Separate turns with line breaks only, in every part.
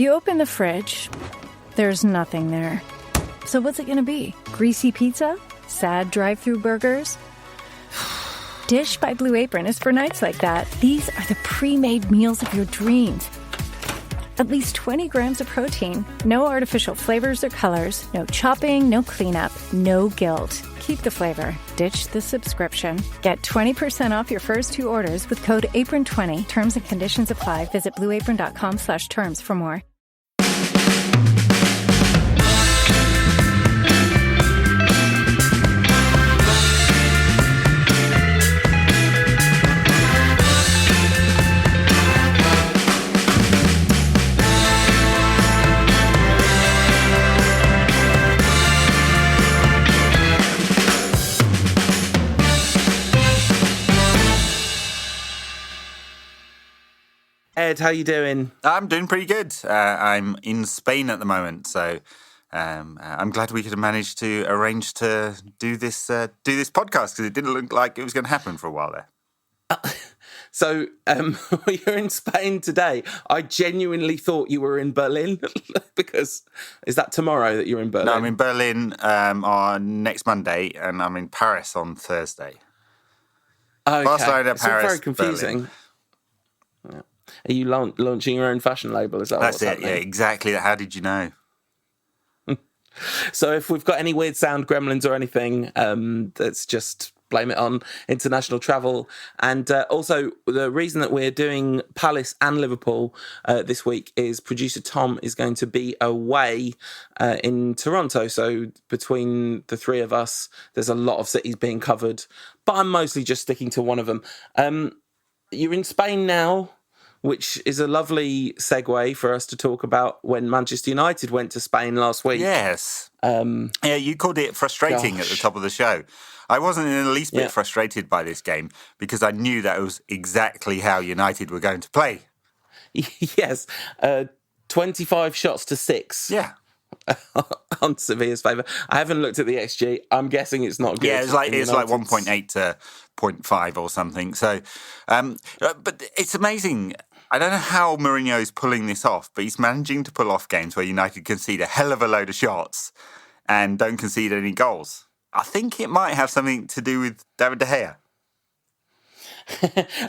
You open the fridge, there's nothing there. So what's it gonna be? Greasy pizza? Sad drive-thru burgers? Dish by Blue Apron is for nights like that. These are the pre-made meals of your dreams. At least 20 grams of protein, no artificial flavors or colors, no chopping, no cleanup, no guilt. Keep the flavor. Ditch the subscription. Get 20% off your first 2 orders with code APRON20. Terms and conditions apply. Visit blueapron.com/terms for more.
Ed, how you doing?
I'm doing pretty good. I'm in Spain at the moment, so I'm glad we could have managed to arrange to do this podcast because it didn't look like it was going to happen for a while there.
So you're in Spain today. I genuinely thought you were in Berlin because is that tomorrow that you're in Berlin?
No, I'm in Berlin on next Monday, and I'm in Paris on Thursday.
Okay,
Barcelona,
it's
Paris,
very confusing. Yeah. Are you launching your own fashion label? Is that
That's
what's
it?
happening?
Yeah, exactly. How did you know?
So if we've got any weird sound gremlins or anything, let's just blame it on international travel. And also, the reason that we're doing Palace and Liverpool this week is producer Tom is going to be away in Toronto. So between the three of us, there's a lot of cities being covered, but I'm mostly just sticking to one of them. You're in Spain now, which is a lovely segue for us to talk about when Manchester United went to Spain last week.
Yes. Yeah, you called it frustrating at the top of the show. I wasn't in the least bit frustrated by this game because I knew that it was exactly how United were going to play.
Yes. 25 shots to 6.
Yeah.
On Sevilla's favour. I haven't looked at the XG. I'm guessing it's not good.
Yeah, it's like 1.8 to 0.5 or something. So, but it's amazing. I don't know how Mourinho is pulling this off, but he's managing to pull off games where United concede a hell of a load of shots and don't concede any goals. I think it might have something to do with David De Gea.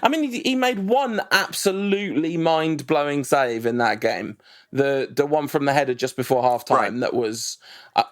I mean, he made one absolutely mind-blowing save in that game. The one from the header just before half-time that was...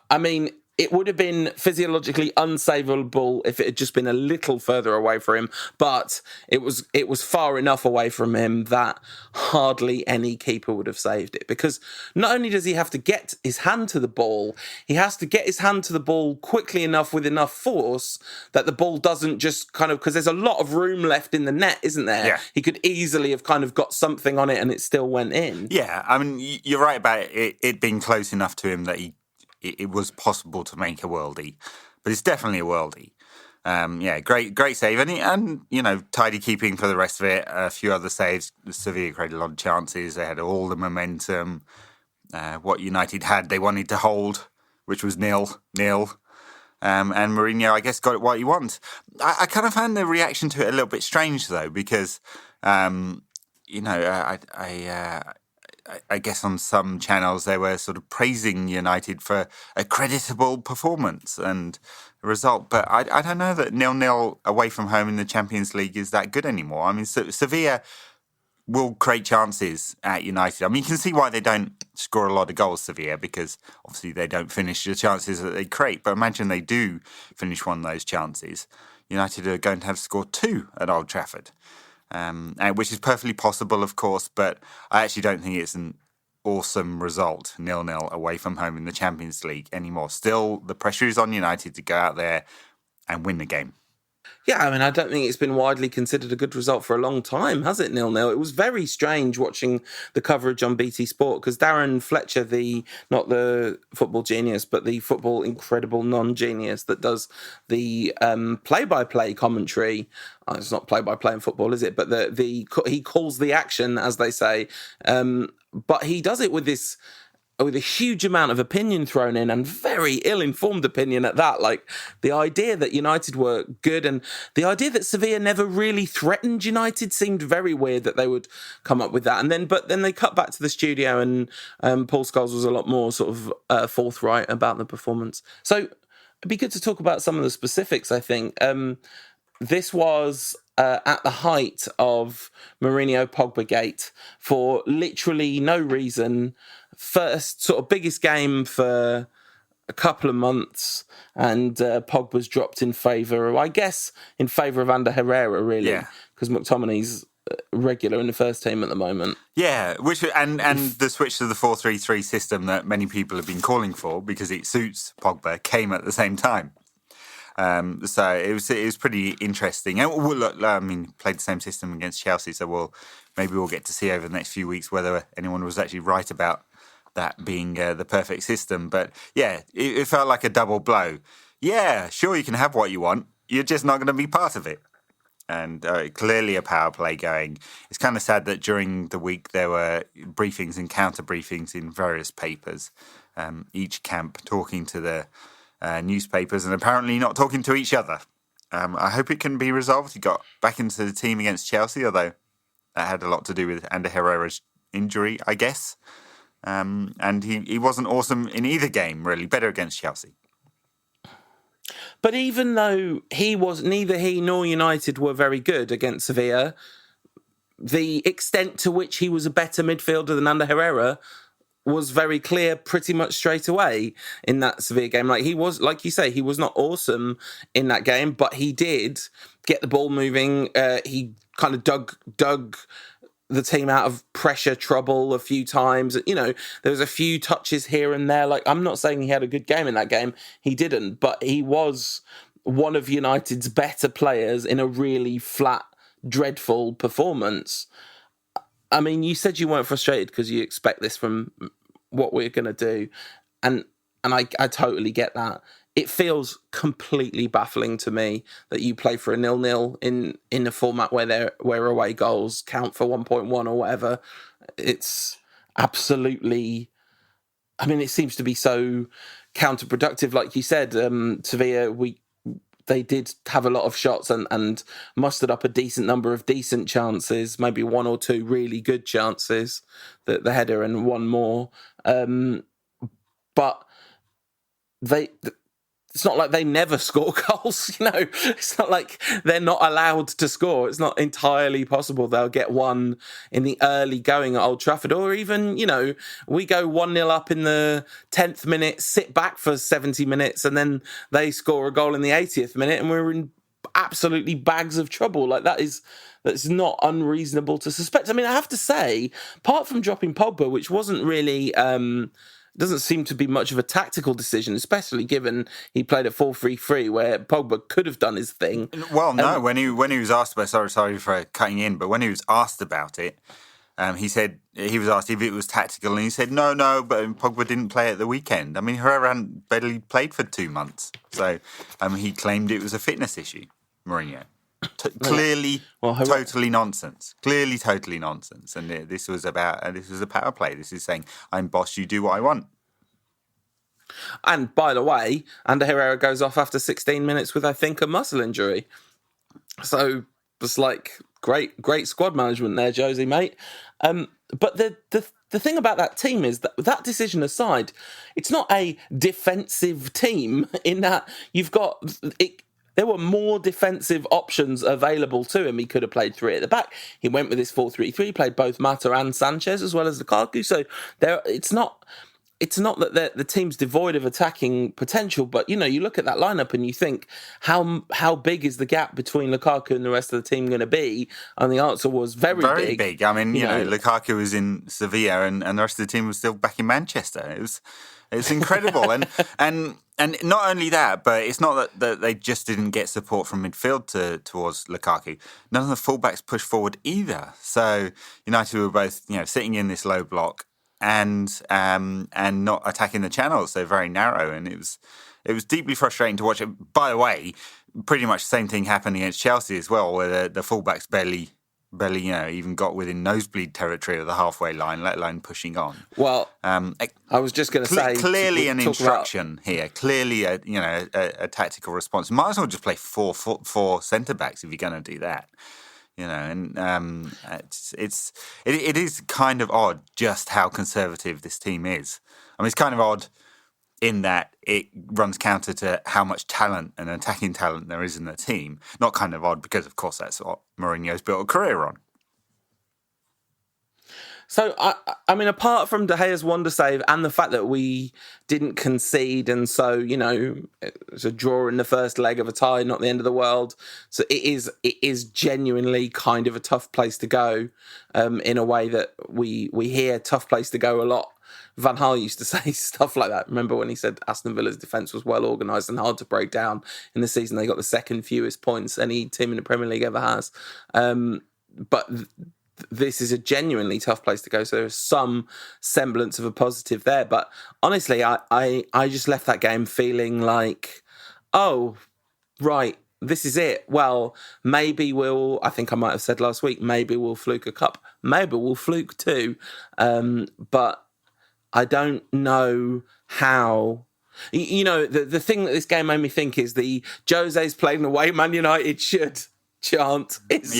I mean, it would have been physiologically unsavable if it had just been a little further away from him, but it was far enough away from him that hardly any keeper would have saved it. Because not only does he have to get his hand to the ball, he has to get his hand to the ball quickly enough with enough force that the ball doesn't just kind of... Because there's a lot of room left in the net, isn't there?
Yeah.
He could easily have kind of got something on it and it still went in.
Yeah, I mean, you're right about it being close enough to him that it was possible to make a worldie, but it's definitely a worldie. Yeah, great save, and you know, tidy keeping for the rest of it. A few other saves. Sevilla created a lot of chances. They had all the momentum. What United had, they wanted to hold, which was 0-0. And Mourinho, I guess, got it what he wants. I kind of found the reaction to it a little bit strange, though, because you know, I guess on some channels they were sort of praising United for a creditable performance and result. But I don't know that 0-0 away from home in the Champions League is that good anymore. I mean, Sevilla will create chances at United. I mean, you can see why they don't score a lot of goals, Sevilla, because obviously they don't finish the chances that they create. But imagine they do finish one of those chances. United are going to have to score 2 at Old Trafford. Which is perfectly possible, of course, but I actually don't think it's an awesome result, 0-0 away from home in the Champions League anymore. Still, the pressure is on United to go out there and win the game.
Yeah, I mean, I don't think it's been widely considered a good result for a long time, has it, 0-0? It was very strange watching the coverage on BT Sport because Darren Fletcher, not the football genius, but the football incredible non-genius that does the play-by-play commentary. It's not play-by-play in football, is it? But he calls the action, as they say. But he does it with this with a huge amount of opinion thrown in, and very ill-informed opinion at that. Like the idea that United were good, and the idea that Sevilla never really threatened United seemed very weird that they would come up with that. But then they cut back to the studio, and Paul Scholes was a lot more sort of forthright about the performance. So it'd be good to talk about some of the specifics, I think. This was at the height of Mourinho-Pogba gate for literally no reason. First sort of biggest game for a couple of months, and Pogba's dropped in favour, I guess, in favour of Ander Herrera, really, because McTominay's regular in the first team at the moment.
Yeah, and the switch to the 4-3-3 system that many people have been calling for because it suits Pogba came at the same time. So it was pretty interesting. And played the same system against Chelsea, so maybe we'll get to see over the next few weeks whether anyone was actually right about that being the perfect system. But yeah, it felt like a double blow. Yeah, sure, you can have what you want. You're just not going to be part of it. And clearly a power play going. It's kind of sad that during the week there were briefings and counter briefings in various papers, each camp talking to the newspapers and apparently not talking to each other. I hope it can be resolved. He got back into the team against Chelsea, although that had a lot to do with Ander Herrera's injury, I guess. And he wasn't awesome in either game, really. Better against Chelsea.
But even though neither he nor United were very good against Sevilla, the extent to which he was a better midfielder than Ander Herrera was very clear pretty much straight away in that Sevilla game. Like he was, like you say, he was not awesome in that game, but he did get the ball moving. He kind of dug the team out of pressure trouble a few times. You know, there was a few touches here and there. Like, I'm not saying he had a good game in that game. He didn't, but he was one of United's better players in a really flat, dreadful performance. I mean, you said you weren't frustrated because you expect this from what we're going to do. And I totally get that. It feels completely baffling to me that you play for a 0-0 in a format where away goals count for 1.1 or whatever. It's absolutely... I mean, it seems to be so counterproductive. Like you said, Sevilla, they did have a lot of shots and mustered up a decent number of decent chances, maybe one or two really good chances, the header and one more. But it's not like they never score goals, you know. It's not like they're not allowed to score. It's not entirely possible they'll get one in the early going at Old Trafford, or even, you know, we go 1-0 up in the 10th minute, sit back for 70 minutes, and then they score a goal in the 80th minute, and we're in absolutely bags of trouble. Like that's not unreasonable to suspect. I mean, I have to say, apart from dropping Pogba, which wasn't really... doesn't seem to be much of a tactical decision, especially given he played a 4-3-3 where Pogba could have done his thing.
Well, no, when he was asked about, sorry for cutting in, but when he was asked about it, he said he was asked if it was tactical, and he said no, but Pogba didn't play at the weekend. I mean, Herrera hadn't barely played for 2 months, so he claimed it was a fitness issue. Mourinho. Clearly, totally nonsense. Clearly, totally nonsense. And this was a power play. This is saying, "I'm boss. You do what I want."
And by the way, Ander Herrera goes off after 16 minutes with, I think, a muscle injury. So it's like great squad management there, Josie, mate. But the thing about that team is that decision aside, it's not a defensive team in that you've got it. There were more defensive options available to him. He could have played three at the back. He went with his 4-3-3, played both Mata and Sanchez as well as Lukaku. So it's not that the team's devoid of attacking potential, but, you know, you look at that lineup and you think, how big is the gap between Lukaku and the rest of the team going to be? And the answer was very big.
I mean, you know, Lukaku was in Sevilla and the rest of the team was still back in Manchester. It's incredible. And not only that, but it's not that they just didn't get support from midfield towards Lukaku. None of the fullbacks pushed forward either. So United were both, you know, sitting in this low block and not attacking the channels. They're very narrow, and it was deeply frustrating to watch it. By the way, pretty much the same thing happened against Chelsea as well, where the fullbacks barely, even got within nosebleed territory of the halfway line, let alone pushing on.
Well, I was just going to say...
Clearly an instruction here, clearly a tactical response. You might as well just play four centre-backs if you're going to do that. And it is kind of odd just how conservative this team is. I mean, it's kind of odd in that it runs counter to how much talent and attacking talent there is in the team. Not kind of odd because, of course, that's what Mourinho's built a career on.
So, I mean, apart from De Gea's wonder save and the fact that we didn't concede, and so, it's a draw in the first leg of a tie, not the end of the world. So it is genuinely kind of a tough place to go, in a way that we hear tough place to go a lot. Van Gaal used to say stuff like that. Remember when he said Aston Villa's defence was well organised and hard to break down in the season? They got the second fewest points any team in the Premier League ever has. But this is a genuinely tough place to go. So there's some semblance of a positive there. But honestly, I just left that game feeling like, oh, right, this is it. Well, maybe I think I might have said last week, maybe we'll fluke a cup. Maybe we'll fluke two. But I don't know how. The thing that this game made me think is the Jose's playing the way Man United should chant. It's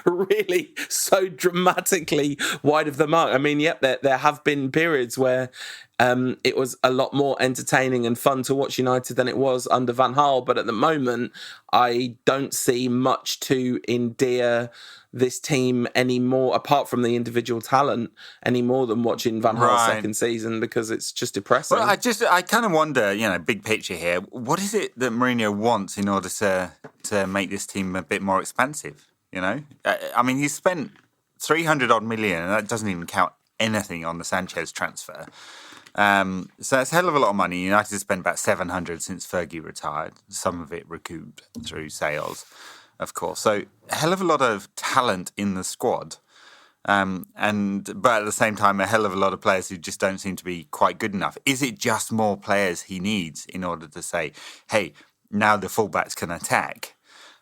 really so dramatically wide of the mark. I mean, there have been periods where it was a lot more entertaining and fun to watch United than it was under Van Gaal. But at the moment, I don't see much to endear this team anymore, apart from the individual talent, any more than watching Van Gaal's second season, because it's just depressing.
Well, I kind of wonder, big picture here, what is it that Mourinho wants in order to make this team a bit more expansive? I mean, he's spent 300 odd million, and that doesn't even count anything on the Sanchez transfer. So that's a hell of a lot of money. United has spent about 700 since Fergie retired, some of it recouped through sales, of course. So a hell of a lot of talent in the squad. But at the same time, a hell of a lot of players who just don't seem to be quite good enough. Is it just more players he needs in order to say, hey, now the fullbacks can attack?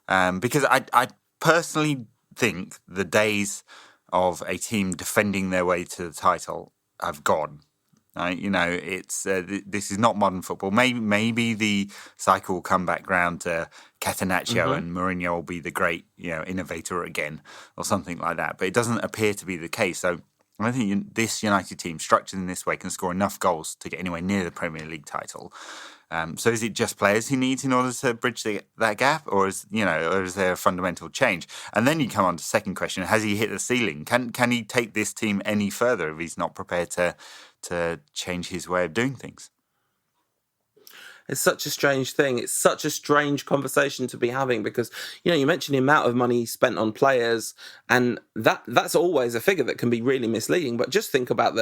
Because I personally think the days of a team defending their way to the title have gone. It's this is not modern football. Maybe the cycle will come back round to Catenaccio and Mourinho will be the great innovator again or something like that. But it doesn't appear to be the case. So I think this United team, structured in this way, can score enough goals to get anywhere near the Premier League title. So is it just players he needs in order to bridge that gap, or is there a fundamental change? And then you come on to the second question: has he hit the ceiling? Can he take this team any further if he's not prepared to change his way of doing things?
It's such a strange thing. It's such a strange conversation to be having because, you mentioned the amount of money spent on players, and that's always a figure that can be really misleading. But just think about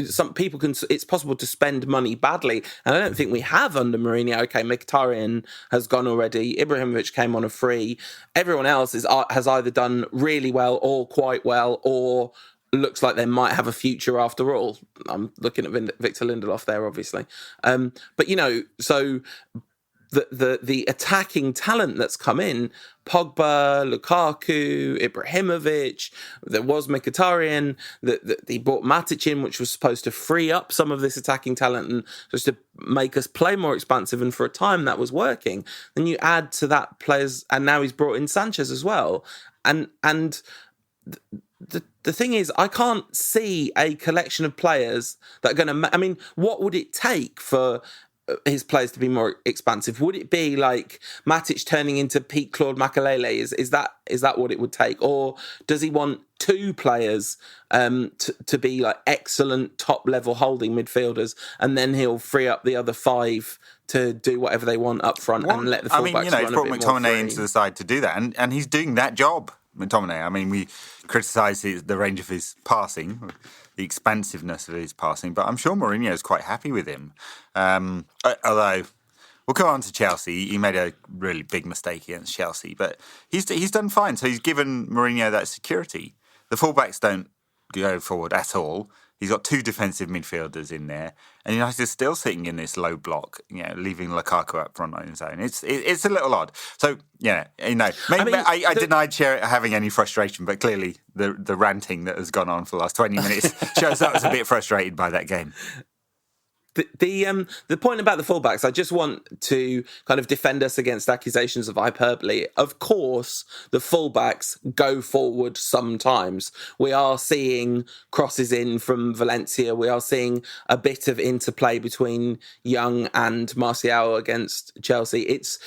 some people it's possible to spend money badly. And I don't think we have under Mourinho. Okay, Mkhitaryan has gone already. Ibrahimovic came on a free. Everyone else has either done really well or quite well or looks like they might have a future after all. I'm looking at Victor Lindelof there, obviously. But, so the attacking talent that's come in, Pogba, Lukaku, Ibrahimovic, there was Mkhitaryan, that he brought Matic in, which was supposed to free up some of this attacking talent and just to make us play more expansive, and for a time that was working. Then you add to that players, and now he's brought in Sanchez as well. And the thing is, I can't see a collection of players that are going to... I mean, what would it take for his players to be more expansive? Would it be like Matic turning into peak Claude Makelele? Is that what it would take? Or does he want two players to be like excellent top-level holding midfielders, and then he'll free up the other five to do whatever they want up front and let the fullbacks run a bit more free?
He's brought McTominay into the side to do that, and he's doing that job. McTominay, I mean, we criticise the range of his passing, the expansiveness of his passing, but I'm sure Mourinho is quite happy with him. Although, we'll go on to Chelsea. He made a really big mistake against Chelsea, but he's done fine. So he's given Mourinho that security. The fullbacks don't go forward at all. He's got 2 defensive midfielders in there, and United is still sitting in this low block, leaving Lukaku up front on his own. It's a little odd. So, maybe I denied having any frustration, but clearly the ranting that has gone on for the last 20 minutes shows I was a bit frustrated by that game.
The point about the fullbacks, I just want to kind of defend us against accusations of hyperbole. Of course, the fullbacks go forward sometimes. We are seeing crosses in from Valencia. We are seeing a bit of interplay between Young and Martial against Chelsea. It's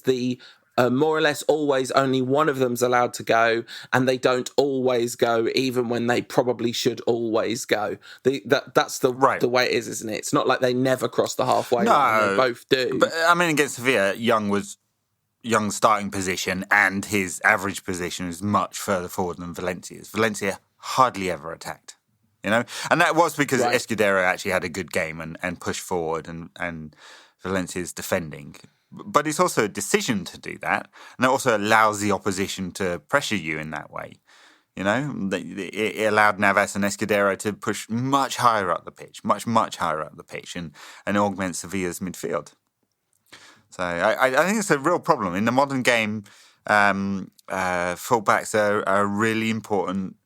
the more or less always only one of them's allowed to go, and they don't always go, even when they probably should always go. That's the way it is, isn't it? It's not like they never cross the halfway line. They both do.
But I mean, against Sevilla, Young's starting position and his average position is much further forward than Valencia's. Valencia hardly ever attacked, and that was because Escudero actually had a good game and pushed forward, and Valencia's defending. But it's also a decision to do that, and it also allows the opposition to pressure you in that way. It allowed Navas and Escudero to push much higher up the pitch, much higher up the pitch, and augment Sevilla's midfield. So I think it's a real problem in the modern game. Fullbacks are a really important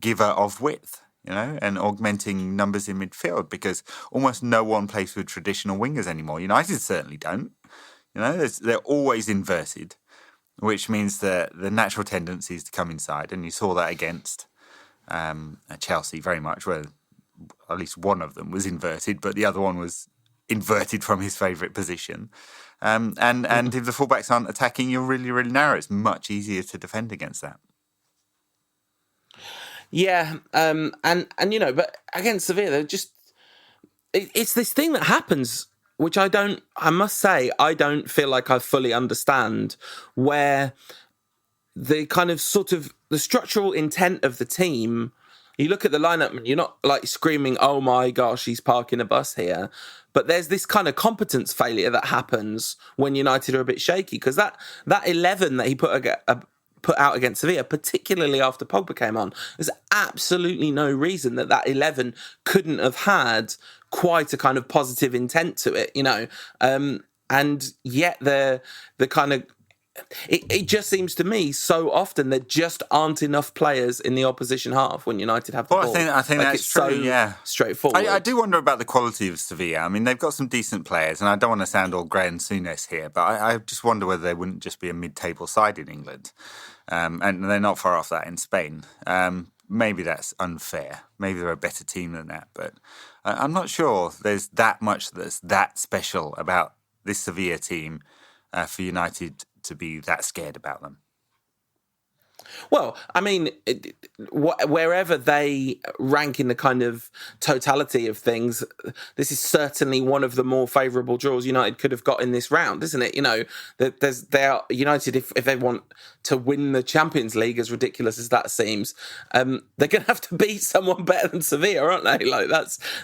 giver of width. And augmenting numbers in midfield, because almost no one plays with traditional wingers anymore. United certainly don't. They're always inverted, which means that the natural tendency is to come inside. And you saw that against Chelsea very much, where at least one of them was inverted, but the other one was inverted from his favourite position. And if the fullbacks aren't attacking, you're really, really narrow. It's much easier to defend against that.
Yeah, but against Sevilla, it's this thing that happens, which I must say, I don't feel like I fully understand, where the kind of sort of the structural intent of the team, you look at the lineup and you're not like screaming, oh my gosh, he's parking a bus here. But there's this kind of competence failure that happens when United are a bit shaky, because that 11 that he put out against Sevilla, particularly after Pogba came on, there's absolutely no reason that 11 couldn't have had quite a kind of positive intent to it, and yet the kind of it just seems to me so often there just aren't enough players in the opposition half when United have the ball.
I think
like,
that's true. Yeah,
straightforward.
I do wonder about the quality of Sevilla. I mean, they've got some decent players, and I don't want to sound all grey and Souness here, but I just wonder whether they wouldn't just be a mid-table side in England. And they're not far off that in Spain. Maybe that's unfair. Maybe they're a better team than that. But I'm not sure there's that much that's that special about this Sevilla team for United to be that scared about them.
Well, I mean, wherever they rank in the kind of totality of things, this is certainly one of the more favourable draws United could have got in this round, isn't it? They are United, if they want to win the Champions League, as ridiculous as that seems, they're going to have to beat someone better than Sevilla, aren't they?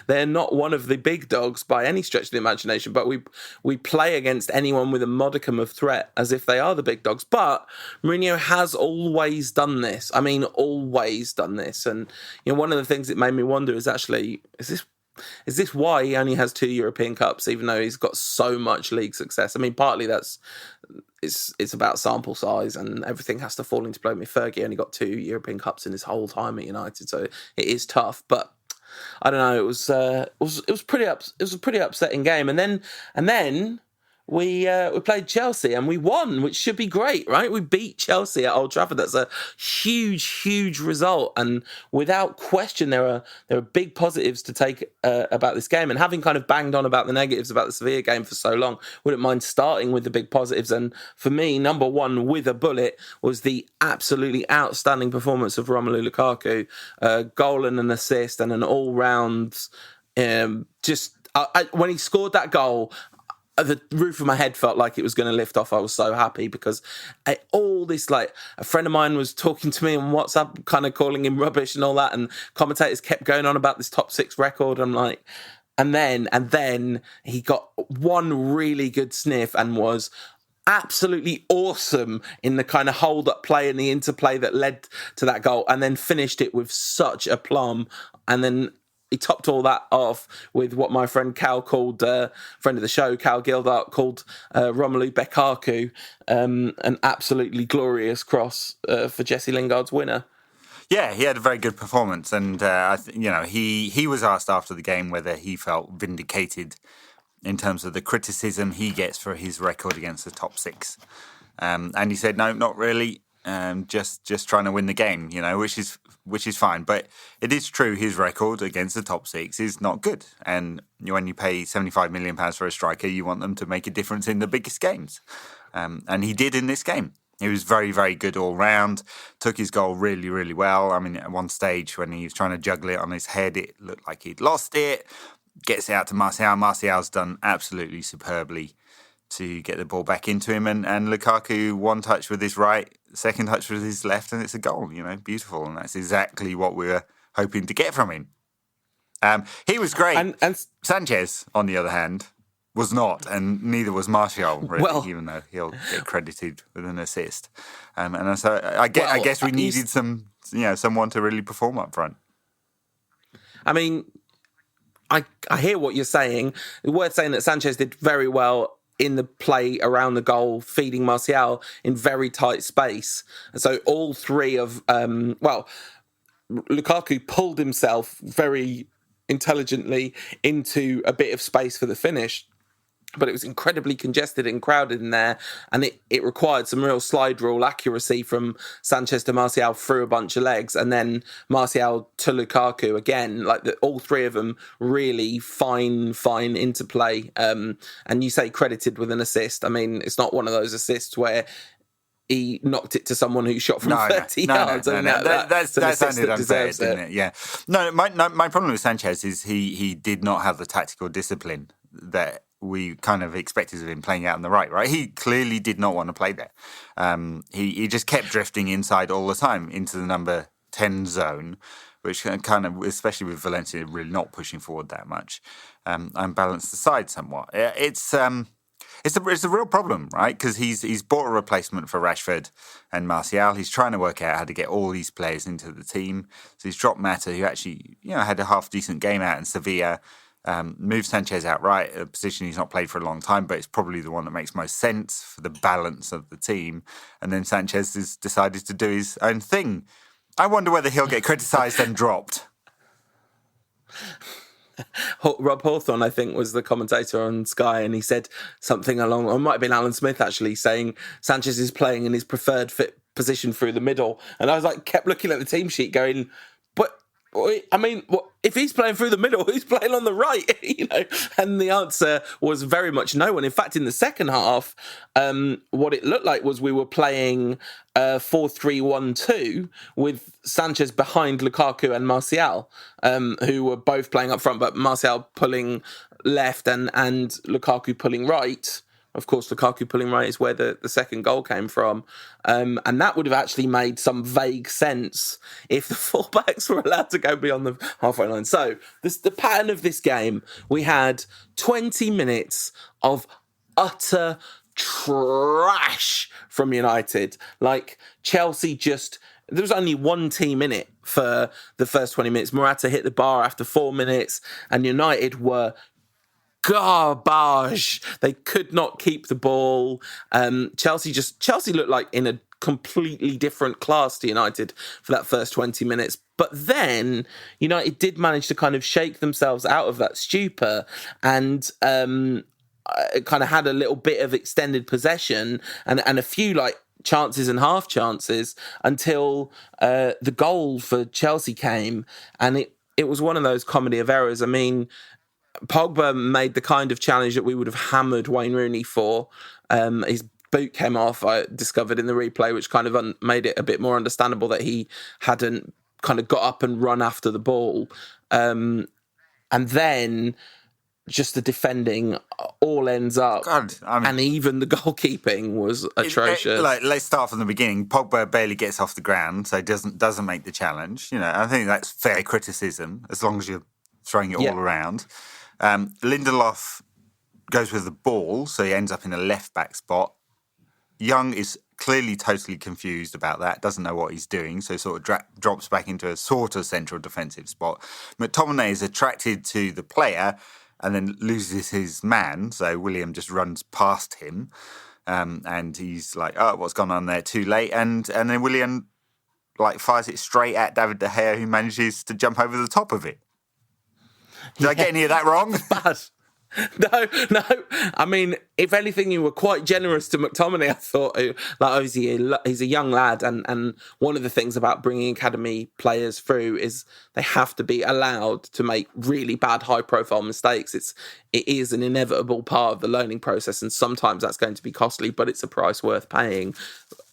They're not one of the big dogs by any stretch of the imagination, but we play against anyone with a modicum of threat as if they are the big dogs. But Mourinho has always done this. I mean, always done this. And one of the things that made me wonder is actually, is this why he only has 2 European Cups, even though he's got so much league success? I mean, partly it's about sample size, and everything has to fall into place. I mean, Fergie only got 2 European Cups in his whole time at United, so it is tough. But I don't know. It was a pretty upsetting game, and then. We played Chelsea and we won, which should be great, right? We beat Chelsea at Old Trafford. That's a huge result, and without question, there are big positives to take about this game. And having kind of banged on about the negatives about the Sevilla game for so long, wouldn't mind starting with the big positives. And for me, number one with a bullet was the absolutely outstanding performance of Romelu Lukaku, goal and an assist and an all-round. When he scored that goal, the roof of my head felt like it was going to lift off. I was so happy because all this, like, a friend of mine was talking to me on WhatsApp, kind of calling him rubbish and all that, and commentators kept going on about this top 6 record. I'm like, and then he got one really good sniff and was absolutely awesome in the kind of hold-up play and the interplay that led to that goal, and then finished it with such aplomb. And then he topped all that off with what my friend Cal called, friend of the show, Cal Gildart, called Romelu Lukaku, an absolutely glorious cross for Jesse Lingard's winner.
Yeah, he had a very good performance, and he was asked after the game whether he felt vindicated in terms of the criticism he gets for his record against the top six, and he said no, not really, just trying to win the game, which is fine. But it is true his record against the top six is not good, and when you pay £75 million for a striker, you want them to make a difference in the biggest games, and he did in this game. He was very, very good all round, took his goal really, really well. I mean, at one stage when he was trying to juggle it on his head, it looked like he'd lost it. Gets it out to Martial. Martial's done absolutely superbly to get the ball back into him. And Lukaku, one touch with his right, second touch with his left, and it's a goal, beautiful. And that's exactly what we were hoping to get from him. He was great. And Sanchez, on the other hand, was not, and neither was Martial, really, even though he'll get credited with an assist. And so I guess we needed someone to really perform up front.
I mean, I hear what you're saying. It's worth saying that Sanchez did very well in the play around the goal, feeding Martial in very tight space. And so all three of, Lukaku pulled himself very intelligently into a bit of space for the finish, but it was incredibly congested and crowded in there, and it required some real slide rule accuracy from Sanchez to Martial through a bunch of legs, and then Martial to Lukaku again. All three of them really fine interplay. And you say credited with an assist. I mean, it's not one of those assists where he knocked it to someone who shot from 30 yards.
That sounded unfair, didn't it? Yeah. No, my problem with Sanchez is he did not have the tactical discipline that we kind of expected of him playing out on the right? He clearly did not want to play there. He just kept drifting inside all the time into the number 10 zone, which kind of, especially with Valencia really not pushing forward that much, unbalanced the side somewhat. It's a real problem, right? Because he's bought a replacement for Rashford and Martial. He's trying to work out how to get all these players into the team. So he's dropped Mata, who actually had a half decent game out in Seville. Moved Sanchez outright, a position he's not played for a long time, but it's probably the one that makes most sense for the balance of the team. And then Sanchez has decided to do his own thing. I wonder whether he'll get criticised and dropped.
Rob Hawthorne, I think, was the commentator on Sky, and he said something along, or it might have been Alan Smith actually, saying Sanchez is playing in his preferred fit position through the middle. And I was kept looking at the team sheet going, but I mean, if he's playing through the middle, who's playing on the right? And the answer was very much no one. In fact, in the second half, what it looked like was we were playing 4-3-1-2 with Sanchez behind Lukaku and Martial, who were both playing up front, but Martial pulling left and Lukaku pulling right. Of course, Lukaku pulling right is where the second goal came from. And that would have actually made some vague sense if the fullbacks were allowed to go beyond the halfway line. So the pattern of this game, we had 20 minutes of utter trash from United. Chelsea there was only one team in it for the first 20 minutes. Morata hit the bar after 4 minutes, and United were garbage. They could not keep the ball. Chelsea looked like in a completely different class to United for that first 20 minutes. But then United did manage to kind of shake themselves out of that stupor and kind of had a little bit of extended possession and a few chances and half chances until the goal for Chelsea came, and it was one of those comedy of errors. I mean, Pogba made the kind of challenge that we would have hammered Wayne Rooney for. His boot came off, I discovered in the replay, which kind of made it a bit more understandable that he hadn't kind of got up and run after the ball. And then just the defending all ends up. God, and even the goalkeeping was atrocious.
Let's start from the beginning. Pogba barely gets off the ground, so he doesn't make the challenge. I think that's fair criticism, as long as you're throwing it all around. Lindelof goes with the ball, so he ends up in a left-back spot. Young is clearly totally confused about that, doesn't know what he's doing, so sort of drops back into a sort of central defensive spot. McTominay is attracted to the player and then loses his man, so Willian just runs past him, and he's like, oh, what's gone on there, too late, and then Willian fires it straight at David De Gea, who manages to jump over the top of it. Did I get any of that wrong?
Bad. No. I mean, if anything, you were quite generous to McTominay. I thought, obviously, he's a young lad, and one of the things about bringing academy players through is they have to be allowed to make really bad, high-profile mistakes. It is an inevitable part of the learning process, and sometimes that's going to be costly, but it's a price worth paying.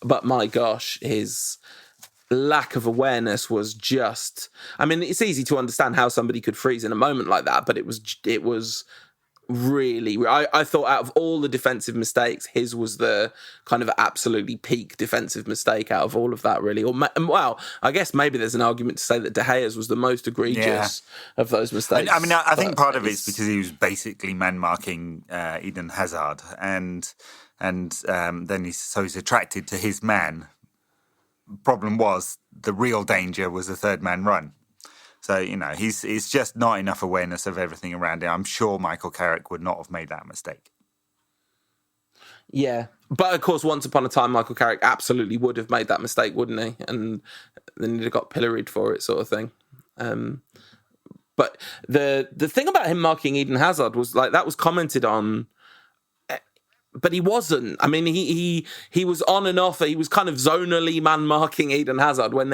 But my gosh, his lack of awareness was just... I mean, it's easy to understand how somebody could freeze in a moment like that, but it was really... I thought out of all the defensive mistakes, his was the kind of absolutely peak defensive mistake out of all of that, really. Well, I guess maybe there's an argument to say that De Gea's was the most egregious of those mistakes.
I think part of it's because he was basically man-marking Eden Hazard, and then he's attracted to his man. Problem was, the real danger was the third man run. So, he's just not enough awareness of everything around him. I'm sure Michael Carrick would not have made that mistake.
Yeah. But, of course, once upon a time, Michael Carrick absolutely would have made that mistake, wouldn't he? And then he'd have got pilloried for it, sort of thing. But the thing about him marking Eden Hazard was, that was commented on, but he wasn't. I mean, he was on and off. He was kind of zonally man-marking Eden Hazard when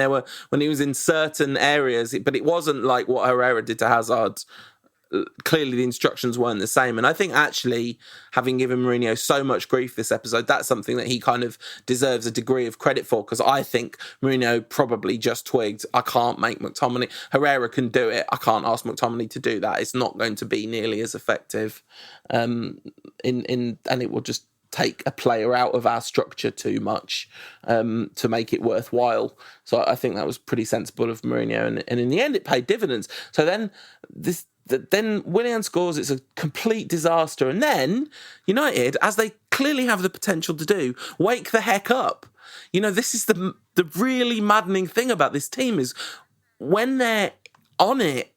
he was in certain areas, but it wasn't like what Herrera did to Hazard. Clearly, the instructions weren't the same. And I think actually, having given Mourinho so much grief this episode, that's something that he kind of deserves a degree of credit for, because I think Mourinho probably just twigged, I can't make McTominay. Herrera can do it. I can't ask McTominay to do that. It's not going to be nearly as effective. And it will just take a player out of our structure too much to make it worthwhile. So I think that was pretty sensible of Mourinho. And in the end, it paid dividends. So then Willian scores, it's a complete disaster. And then United, as they clearly have the potential to do, wake the heck up. This is the really maddening thing about this team is when they're on it,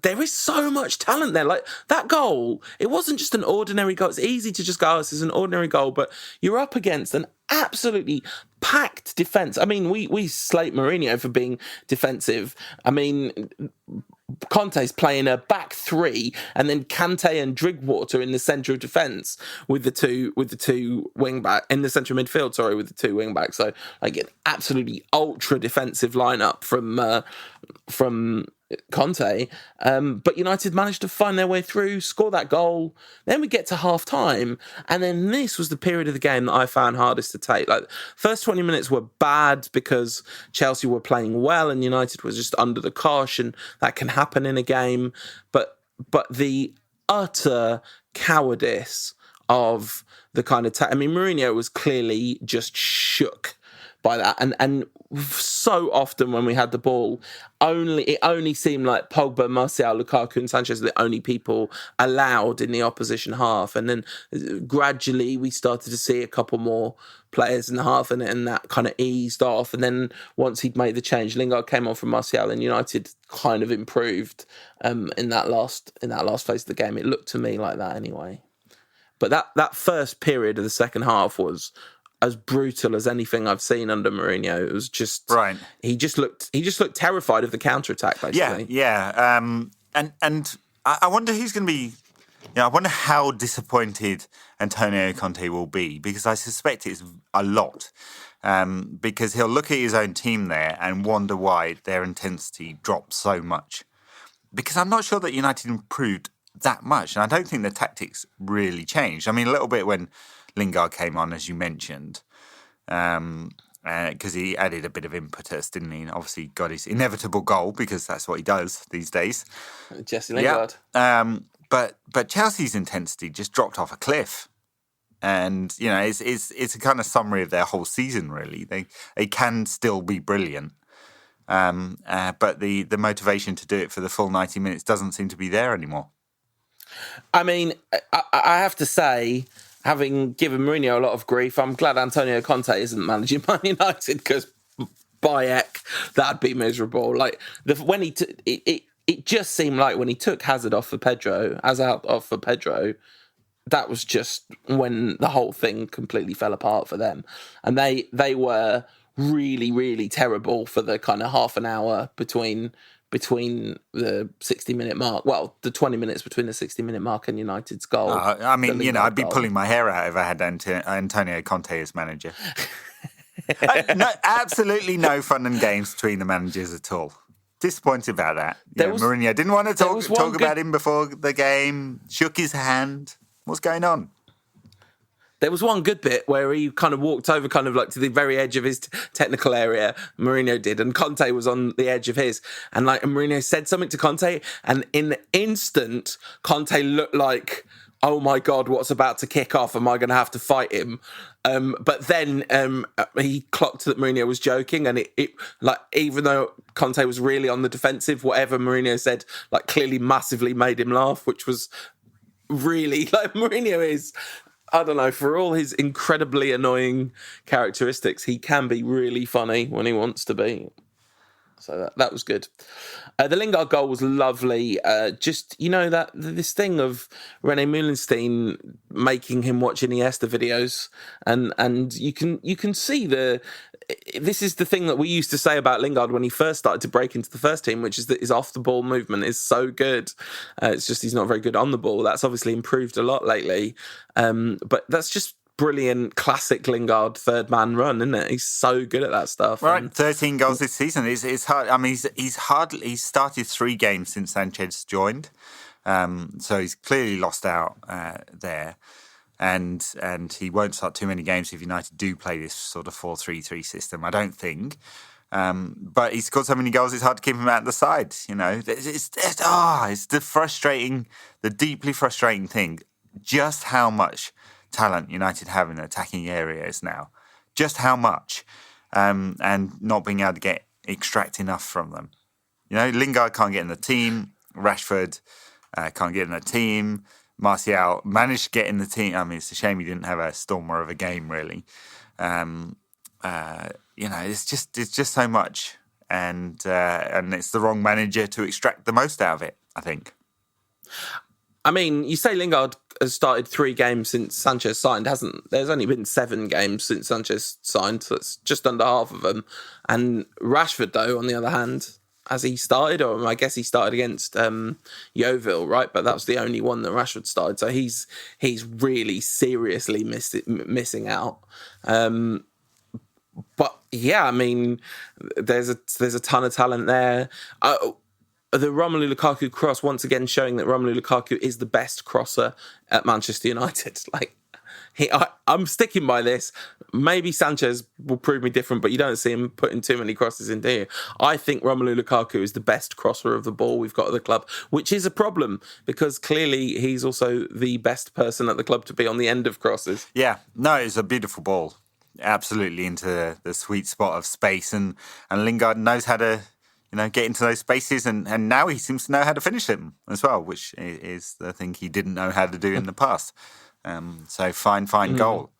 there is so much talent there. Like, that goal, it wasn't just an ordinary goal. It's easy to just go, this is an ordinary goal, but you're up against an absolutely packed defence. I mean, we slate Mourinho for being defensive. I mean, Conte's playing a back three, and then Kante and Drinkwater in the centre of defence with the two wing back in the centre of midfield. Sorry, with the two wing backs. So an absolutely ultra defensive lineup from Conte. But United managed to find their way through, score that goal. Then we get to half time, and then this was the period of the game that I found hardest to take. First 20 minutes were bad because Chelsea were playing well and United was just under the cosh, and that can happen in a game. But the utter cowardice of the kind of Mourinho was clearly just shook by that, and so often when we had the ball, it only seemed like Pogba, Martial, Lukaku and Sanchez are the only people allowed in the opposition half, and then gradually we started to see a couple more players in the half, and that kind of eased off. And then once he'd made the change, Lingard came on from Martial, and United kind of improved in that last phase of the game. It looked to me like that anyway. But that first period of the second half was as brutal as anything I've seen under Mourinho. It was just right. He just looked terrified of the counter-attack, basically.
Yeah. And I wonder who's going to be. I wonder how disappointed Antonio Conte will be, because I suspect it's a lot. Because he'll look at his own team there and wonder why their intensity dropped so much. Because I'm not sure that United improved that much, and I don't think the tactics really changed. I mean, a little bit when Lingard came on, as you mentioned, because he added a bit of impetus, didn't he? And obviously got his inevitable goal, because that's what he does these days.
Jesse Lingard.
Yeah. But Chelsea's intensity just dropped off a cliff. And, it's a kind of summary of their whole season, really. They can still be brilliant. But the motivation to do it for the full 90 minutes doesn't seem to be there anymore.
I mean, I have to say, having given Mourinho a lot of grief, I'm glad Antonio Conte isn't managing Man United, because by heck, that'd be miserable. Like when he it just seemed like when he took Hazard off for Pedro, that was just when the whole thing completely fell apart for them, and they were really, really terrible for the kind of half an hour between the 60-minute mark. Well, the 20 minutes between the 60-minute mark and United's goal.
I mean, I'd be pulling my hair out if I had Antonio Conte as manager. No, absolutely no fun and games between the managers at all. Disappointed about that. Mourinho didn't want to talk about him before the game, shook his hand. What's going on?
There was one good bit where he kind of walked over kind of like to the very edge of his technical area, Mourinho did, and Conte was on the edge of his. And Mourinho said something to Conte, and in the instant, Conte looked like, oh my God, what's about to kick off? Am I going to have to fight him? But then he clocked that Mourinho was joking, and it even though Conte was really on the defensive, whatever Mourinho said clearly massively made him laugh, which was really Mourinho is. I don't know, for all his incredibly annoying characteristics, he can be really funny when he wants to be. So that was good. The Lingard goal was lovely. Just, this thing of René Meulenstein making him watch Iniesta videos, and you can see this is the thing that we used to say about Lingard when he first started to break into the first team, which is that his off-the-ball movement is so good. It's just he's not very good on the ball. That's obviously improved a lot lately. But that's just brilliant, classic Lingard third man run, isn't it? He's so good at that stuff.
Right, 13 goals this season. It's hard. I mean, he's started 3 games since Sanchez joined, so he's clearly lost out there. And he won't start too many games if United do play this sort of 4-3-3 system, I don't think. But he's scored so many goals, it's hard to keep him out the side. It's the deeply frustrating thing, just how much talent United have in the attacking areas now. Just how much. And not being able to extract enough from them. Lingard can't get in the team. Rashford can't get in the team. Martial managed to get in the team. I mean, it's a shame he didn't have a stormer of a game, really. It's just so much, and it's the wrong manager to extract the most out of it, I think.
I mean, you say Lingard has started 3 games since Sanchez signed, hasn't? There's only been 7 games since Sanchez signed, so it's just under half of them. And Rashford, though, on the other hand, has he started? Or I guess he started against Yeovil, right? But that was the only one that Rashford started. So he's really seriously missing out. But yeah, I mean, there's a ton of talent there. The Romelu Lukaku cross, once again showing that Romelu Lukaku is the best crosser at Manchester United. I'm sticking by this. Maybe Sanchez will prove me different, but you don't see him putting too many crosses in, do you? I think Romelu Lukaku is the best crosser of the ball we've got at the club, which is a problem because clearly he's also the best person at the club to be on the end of crosses.
Yeah, no, it's a beautiful ball. Absolutely into the sweet spot of space, and Lingard knows how to get into those spaces, and now he seems to know how to finish them as well, which is the thing he didn't know how to do in the past. So fine goal.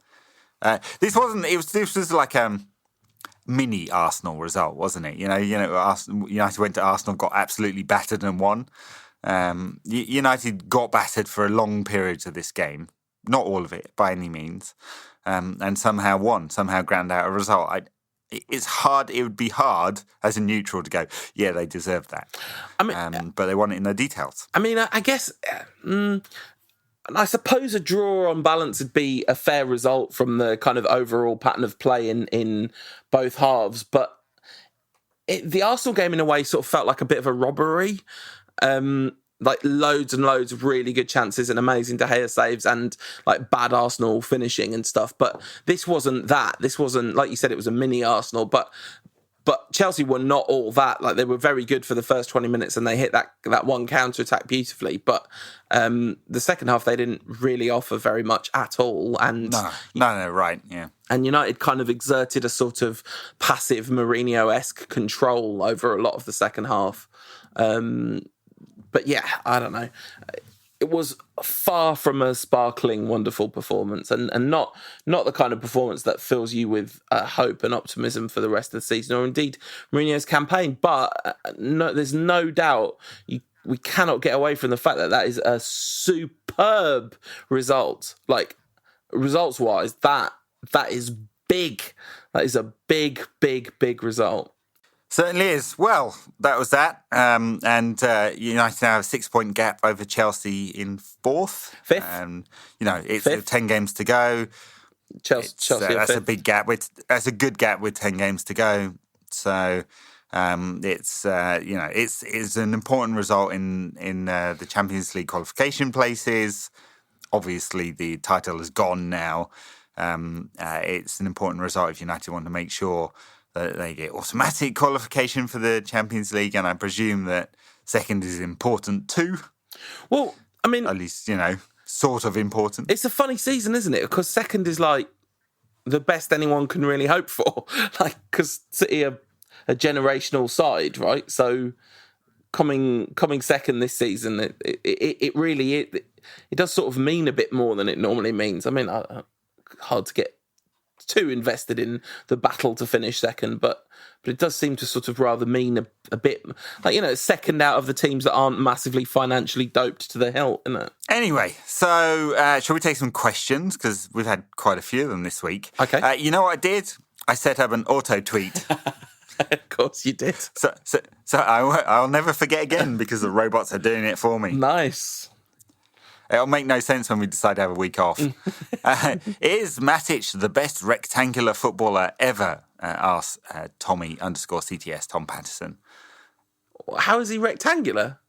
This was like a mini Arsenal result, wasn't it? United went to Arsenal, got absolutely battered and won. United got battered for a long period of this game, not all of it by any means, and somehow won, somehow ground out a result. It's hard. It would be hard as a neutral to go, yeah, they deserve that. I mean, but they want it in the details.
I mean, I guess. I suppose a draw on balance would be a fair result from the kind of overall pattern of play in both halves. But the Arsenal game, in a way, sort of felt like a bit of a robbery. Loads and loads of really good chances and amazing De Gea saves and bad Arsenal finishing and stuff. But this wasn't that. This wasn't, like you said, it was a mini Arsenal. But Chelsea were not all that. They were very good for the first 20 minutes and they hit that one counter-attack beautifully. But the second half, they didn't really offer very much at all. And
No, right, yeah.
And United kind of exerted a sort of passive Mourinho-esque control over a lot of the second half. But yeah, I don't know. it was far from a sparkling, wonderful performance, and not the kind of performance that fills you with hope and optimism for the rest of the season, or indeed Mourinho's campaign. But there's no doubt we cannot get away from the fact that is a superb result. Like, results-wise, that is big. That is a big, big, big result.
Certainly is. Well, that was that. And United now have a 6-point gap over Chelsea in fourth.
Fifth.
It's
Fifth.
10 games to go.
Chelsea
that's a big gap. That's a good gap with 10 games to go. So it's an important result in the Champions League qualification places. Obviously, the title is gone now. It's an important result if United want to make sure that they get automatic qualification for the Champions League, and I presume that second is important too.
Well, I mean,
at least, sort of important.
It's a funny season, isn't it? Because second is like the best anyone can really hope for. Like, because City are a generational side, right? So coming second this season, it really does sort of mean a bit more than it normally means. I mean, hard to get too invested in the battle to finish second, but it does seem to sort of rather mean a bit, like, second out of the teams that aren't massively financially doped to the hilt, isn't it?
Anyway, so shall we take some questions? Because we've had quite a few of them this week.
Okay.
You know what I did? I set up an auto-tweet.
Of course you did.
So I'll never forget again because the robots are doing it for me.
Nice.
It'll make no sense when we decide to have a week off. Is Matic the best rectangular footballer ever? Asks Tommy_CTS, Tom Patterson.
How is he rectangular?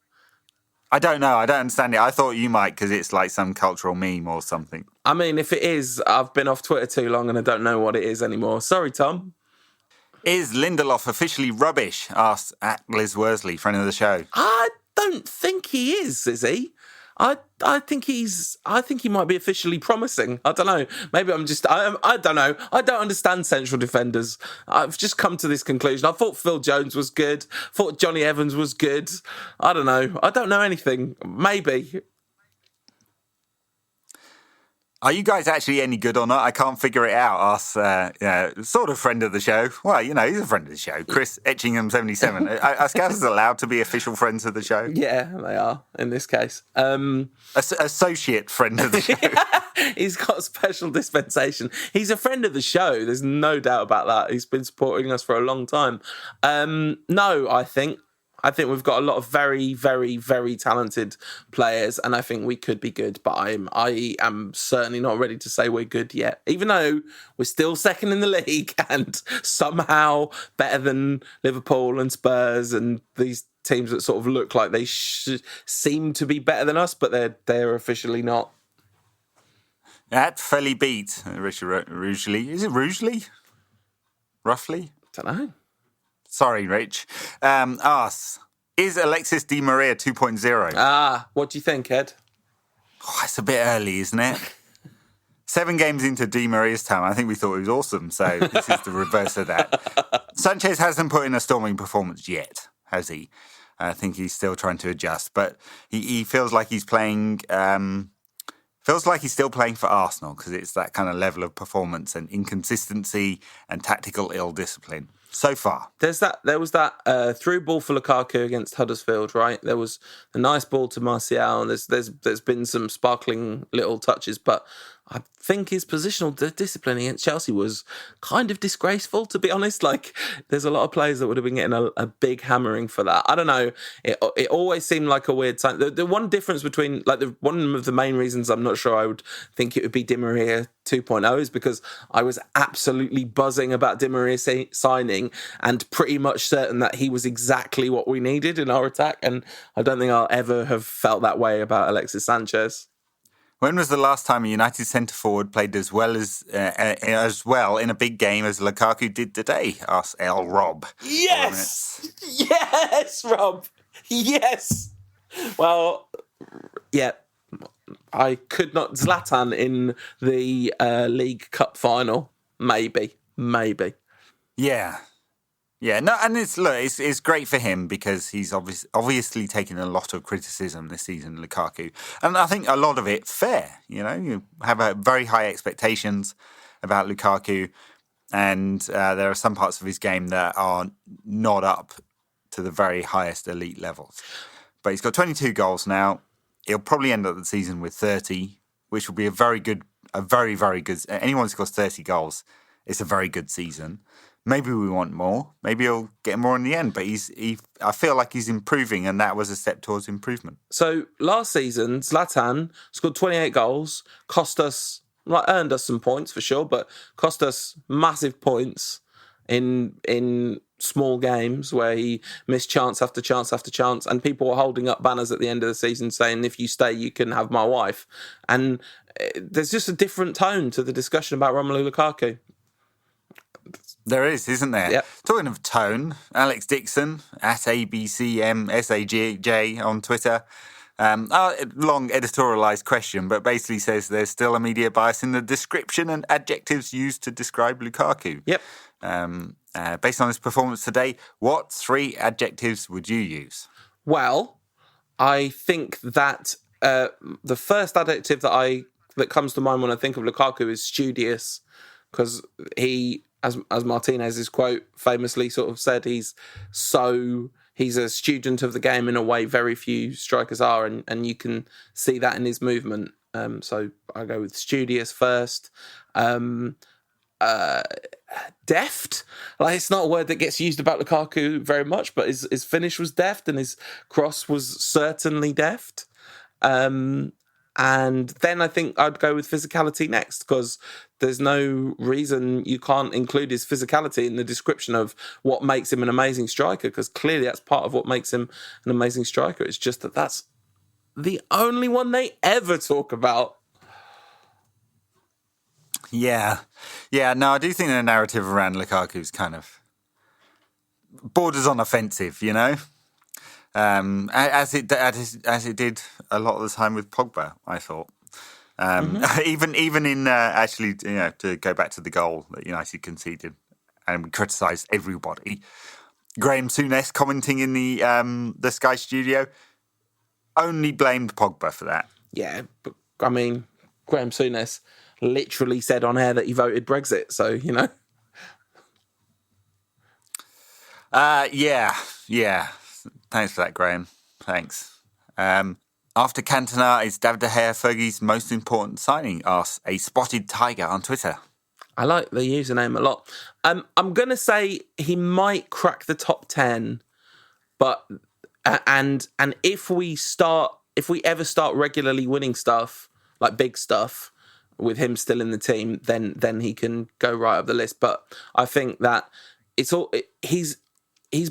I don't know. I don't understand it. I thought you might because it's like some cultural meme or something.
I mean, if it is, I've been off Twitter too long and I don't know what it is anymore. Sorry, Tom.
Is Lindelof officially rubbish? Asks @Liz Worsley, friend of the show.
I don't think he is he? I think he might be officially promising. I don't know. Maybe I don't know. I don't understand central defenders. I've just come to this conclusion. I thought Phil Jones was good. Thought Johnny Evans was good. I don't know. I don't know anything. Maybe.
Are you guys actually any good or not? I can't figure it out. Us, sort of friend of the show. Well, he's a friend of the show. Chris Etchingham77. Are Scousers allowed to be official friends of the show?
Yeah, they are, in this case.
Associate friend of the show.
He's got a special dispensation. He's a friend of the show. There's no doubt about that. He's been supporting us for a long time. No, I think we've got a lot of very, very, very talented players, and I think we could be good, but I am certainly not ready to say we're good yet, even though we're still second in the league and somehow better than Liverpool and Spurs and these teams that sort of look like they seem to be better than us, but they're officially not.
At Felly beat Richard Rugeley. Is it Rugeley? Roughly?
Don't know.
Sorry, Rich. Is Alexis Di Maria 2.0?
What do you think, Ed?
Oh, it's a bit early, isn't it? 7 games into Di Maria's time, I think we thought he was awesome, so this is the reverse of that. Sanchez hasn't put in a storming performance yet, has he? I think he's still trying to adjust, but he feels like he's playing... Feels like he's still playing for Arsenal because it's that kind of level of performance and inconsistency and tactical ill-discipline. So far.
There was that through ball for Lukaku against Huddersfield, right? There was a nice ball to Martial, and there's been some sparkling little touches, but I think his positional discipline against Chelsea was kind of disgraceful, to be honest. Like, there's a lot of players that would have been getting a big hammering for that. I don't know. It always seemed like a weird sign. The one difference between, one of the main reasons I'm not sure I would think it would be Di Maria 2.0 is because I was absolutely buzzing about Di Maria signing and pretty much certain that he was exactly what we needed in our attack. And I don't think I'll ever have felt that way about Alexis Sanchez.
When was the last time a United centre-forward played as well in a big game as Lukaku did today? Asked L. Rob.
Yes! Yes, Rob! Yes! Well, yeah. I could not... Zlatan in the League Cup final. Maybe.
Yeah. Yeah, no, and it's great for him because he's obviously taken a lot of criticism this season, Lukaku, and I think a lot of it fair. You have very high expectations about Lukaku, and there are some parts of his game that are not up to the very highest elite levels. But he's got 22 goals now. He'll probably end up the season with 30, which will be a very, very good. Anyone who scores 30 goals, it's a very good season. Maybe we want more. Maybe he'll get more in the end. But I feel like he's improving, and that was a step towards improvement.
So last season, Zlatan scored 28 goals, earned us some points for sure, but cost us massive points in small games where he missed chance after chance after chance, and people were holding up banners at the end of the season saying, "If you stay, you can have my wife." And there's just a different tone to the discussion about Romelu Lukaku.
There is, isn't there?
Yep.
Talking of tone, Alex Dixon at ABCMSAJ on Twitter. Long editorialised question, but basically says there's still a media bias in the description and adjectives used to describe Lukaku.
Yep.
Based on his performance today, what 3 adjectives would you use?
Well, I think that the first adjective that comes to mind when I think of Lukaku is studious, because he, as Martinez's quote famously sort of said, he's a student of the game in a way very few strikers are, and you can see that in his movement. So I go with studious first. Deft. Like, it's not a word that gets used about Lukaku very much, but his finish was deft and his cross was certainly deft. And then I think I'd go with physicality next, because there's no reason you can't include his physicality in the description of what makes him an amazing striker, because clearly that's part of what makes him an amazing striker. It's just that that's the only one they ever talk about.
Yeah. No, I do think the narrative around Lukaku is kind of borders on offensive, as it did a lot of the time with Pogba, I thought. Even in actually, to go back to the goal that United conceded, and we criticised everybody. Graham Souness commenting in the Sky studio only blamed Pogba for that. Yeah,
but I mean, Graham Souness literally said on air that he voted Brexit, so
Yeah. Thanks for that, Graham. Thanks. After Cantona, is David De Gea Fergie's most important signing? Asks a spotted tiger on Twitter.
I like the username a lot. I'm going to say he might crack the top 10, but and if we ever start regularly winning stuff, like big stuff, with him still in the team, then he can go right up the list. But I think that he's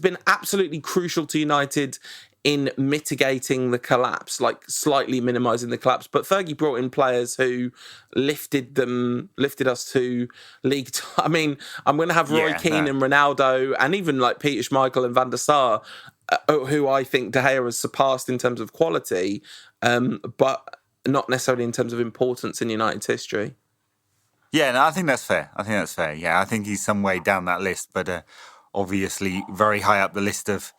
been absolutely crucial to United in mitigating the collapse, like slightly minimising the collapse. But Fergie brought in players who lifted us to league. I mean, I'm going to have Roy Keane and Ronaldo, and even like Peter Schmeichel and Van der Sar, who I think De Gea has surpassed in terms of quality, but not necessarily in terms of importance in United's history.
Yeah, no, I think that's fair. Yeah, I think he's some way down that list, but obviously very high up the list of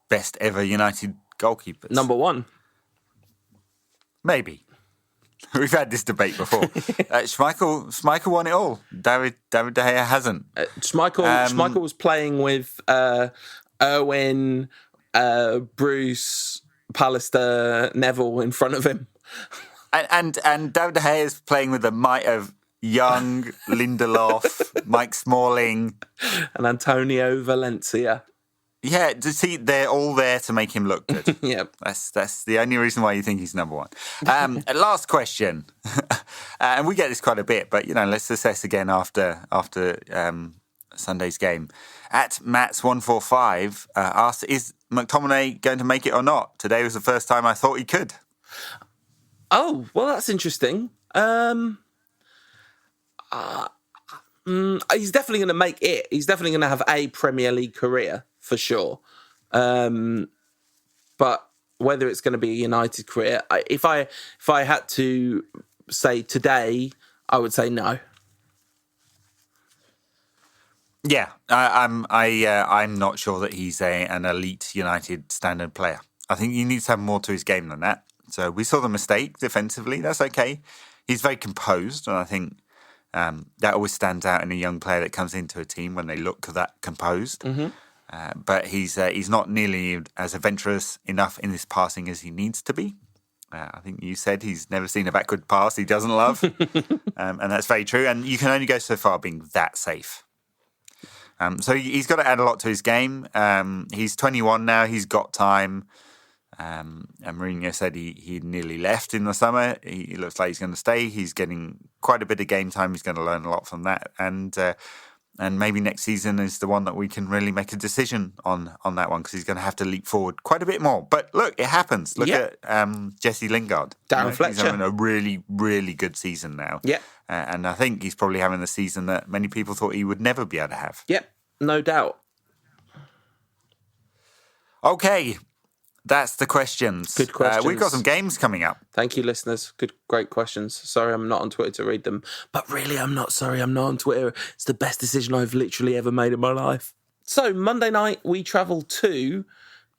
best ever United goalkeepers.
Number 1.
Maybe. We've had this debate before. Schmeichel won it all. David De Gea hasn't.
Schmeichel was playing with Erwin, Bruce, Pallister, Neville in front of him.
And David De Gea is playing with the might of Young, Lindelof, Mike Smalling,
and Antonio Valencia.
Yeah, to see, they're all there to make him look good.
Yep.
That's the only reason why you think he's number 1. Last question, and we get this quite a bit, but let's assess again after Sunday's game. At Mats145 asked, "Is McTominay going to make it or not? Today was the first time I thought he could."
Oh, well, that's interesting. He's definitely going to make it. He's definitely going to have a Premier League career for sure. But whether it's going to be a United career, if I had to say today, I would say no.
Yeah, I'm not sure that he's an elite United standard player. I think he needs to have more to his game than that. So we saw the mistake defensively. That's okay. He's very composed, and I think that always stands out in a young player that comes into a team when they look that composed. But he's not nearly as adventurous enough in his passing as he needs to be. I think you said he's never seen a backward pass he doesn't love, and that's very true. And you can only go so far being that safe. So he's got to add a lot to his game. He's 21 now. He's got time. And Mourinho said he nearly left in the summer. He looks like he's going to stay. He's getting quite a bit of game time. He's going to learn a lot from that. And maybe next season is the one that we can really make a decision on that one, because he's going to have to leap forward quite a bit more. But look, it happens. Look at Jesse Lingard.
Darren Fletcher.
He's having a really, really good season now.
Yeah.
And I think he's probably having the season that many people thought he would never be able to have.
Yep, no doubt.
Okay. That's the questions.
Good questions.
We've got some games coming up.
Thank you, listeners. Great questions. Sorry I'm not on Twitter to read them. But really, I'm not sorry I'm not on Twitter. It's the best decision I've literally ever made in my life. So, Monday night, we travel to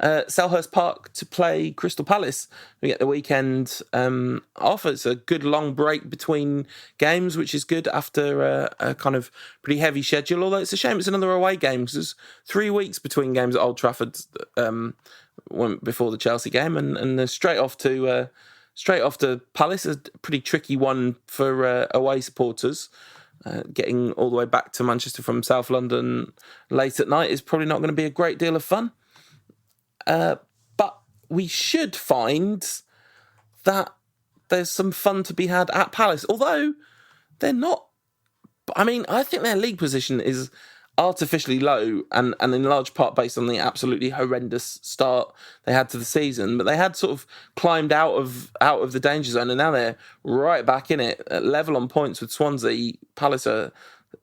Selhurst Park to play Crystal Palace. We get the weekend off. It's a good long break between games, which is good after a kind of pretty heavy schedule. Although it's a shame it's another away game, because there's 3 weeks between games at Old Trafford before the Chelsea game, and they're straight off to Palace. A pretty tricky one for away supporters. Getting all the way back to Manchester from South London late at night is probably not going to be a great deal of fun. But we should find that there's some fun to be had at Palace, although they're not. I mean, I think their league position is artificially low, and in large part based on the absolutely horrendous start they had to the season. But they had sort of climbed out of the danger zone, and now they're right back in it, level on points with Swansea. Palace are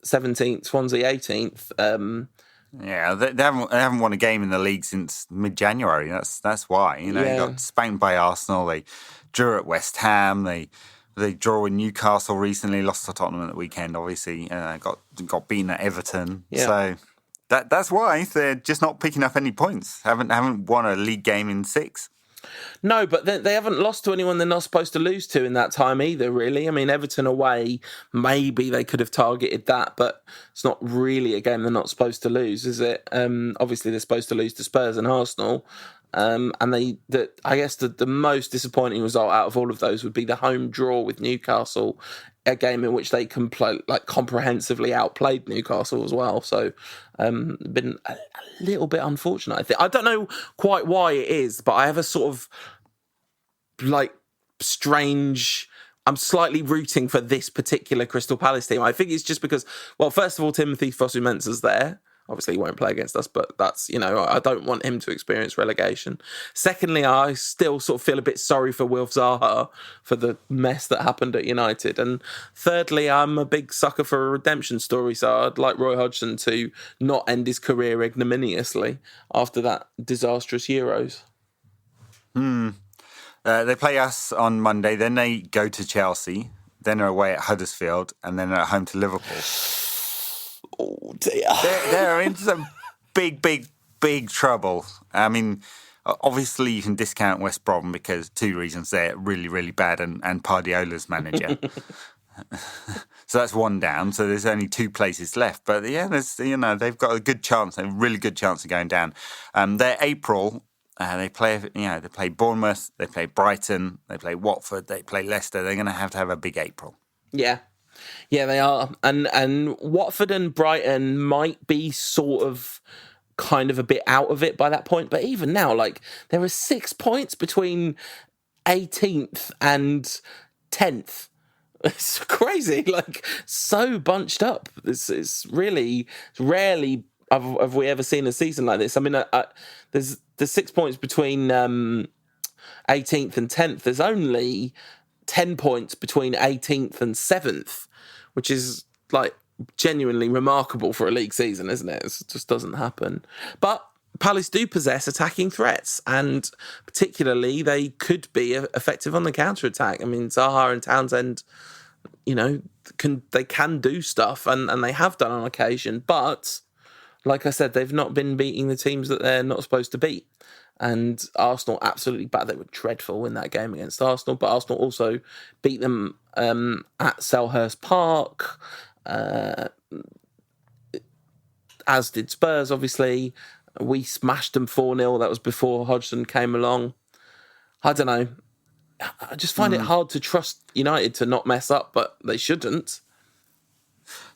17th, Swansea 18th.
Yeah, they haven't won a game in the league since mid-January. That's why. They got spanked by Arsenal. They drew at West Ham. They draw with Newcastle recently, lost to Tottenham at the weekend, obviously. Got beaten at Everton. Yeah. So that's why they're just not picking up any points. Haven't won a league game in 6.
No, but they haven't lost to anyone they're not supposed to lose to in that time either, really. I mean, Everton away, maybe they could have targeted that, but it's not really a game they're not supposed to lose, is it? Obviously, they're supposed to lose to Spurs and Arsenal. And I guess the most disappointing result out of all of those would be the home draw with Newcastle, a game in which they comprehensively outplayed Newcastle as well. So, been a little bit unfortunate, I think. I don't know quite why it is, but I have a sort of strange. I'm slightly rooting for this particular Crystal Palace team. I think it's just because, well, first of all, Timothy Fosu-Mensah's there. Obviously, he won't play against us, but that's, I don't want him to experience relegation. Secondly, I still sort of feel a bit sorry for Wilf Zaha for the mess that happened at United. And thirdly, I'm a big sucker for a redemption story, so I'd like Roy Hodgson to not end his career ignominiously after that disastrous Euros.
They play us on Monday, then they go to Chelsea, then they're away at Huddersfield, and then they're at home to Liverpool.
Oh dear.
They're in some big trouble. I mean, obviously you can discount West Brom because 2 reasons: they're really, really bad and Pardiola's manager. So that's 1 down. So there's only 2 places left. But yeah, they've got a good chance, a really good chance of going down. They're April. They play Bournemouth, they play Brighton, they play Watford, they play Leicester. They're going to have a big April.
Yeah. Yeah, they are. And Watford and Brighton might be sort of kind of a bit out of it by that point. But even now, there are 6 points between 18th and 10th. It's crazy. So bunched up. It's really rarely have we ever seen a season like this. I mean, there's 6 points between 18th and 10th. There's only 10 points between 18th and 7th, which is genuinely remarkable for a league season, isn't it? It just doesn't happen. But Palace do possess attacking threats, and particularly they could be effective on the counter-attack. I mean, Zaha and Townsend, they can do stuff, and they have done on occasion, but like I said, they've not been beating the teams that they're not supposed to beat. And Arsenal absolutely bad. They were dreadful in that game against Arsenal, but Arsenal also beat them at Selhurst Park, as did Spurs, obviously. We smashed them 4-0. That was before Hodgson came along. I don't know. I just find it hard to trust United to not mess up, but they shouldn't.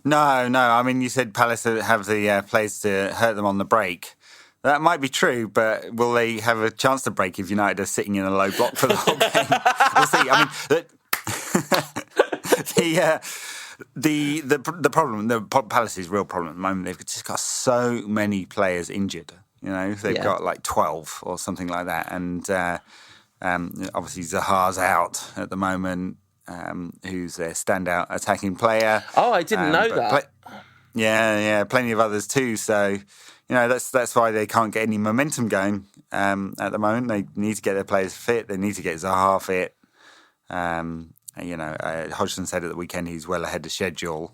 No. I mean, you said Palace have the players to hurt them on the break. That might be true, but will they have a chance to break if United are sitting in a low block for the whole game? We'll see. I mean, the problem, the Palace's real problem at the moment, they've just got so many players injured. They've got like 12 or something like that, and obviously Zaha's out at the moment, who's their standout attacking player.
Oh, I didn't know that.
Plenty of others too. So. That's why they can't get any momentum going at the moment. They need to get their players fit. They need to get Zaha fit. Hodgson said at the weekend he's well ahead of schedule